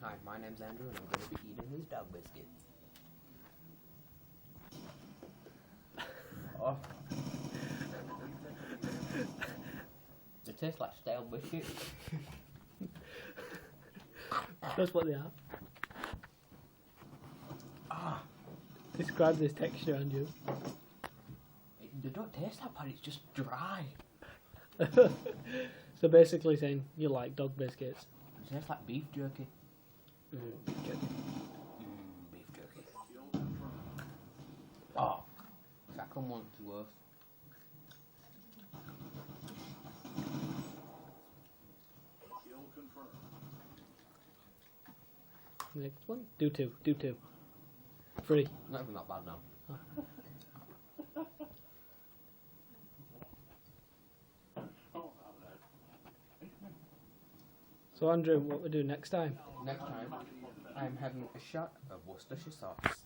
Hi, my name's Andrew and I'm going to be eating this dog biscuit. Oh. It tastes like stale biscuit. That's what they are. Ah, Describe this texture, Andrew. they don't taste that bad, it's just dry. So basically saying you like dog biscuits. It tastes like beef jerky. Jerky. Beef jerky. Oh, second one's worse. Next one. Do two. 3. Not even that bad now. So Andrew, what we do next time? Next time, I'm having a shot of Worcestershire sauce.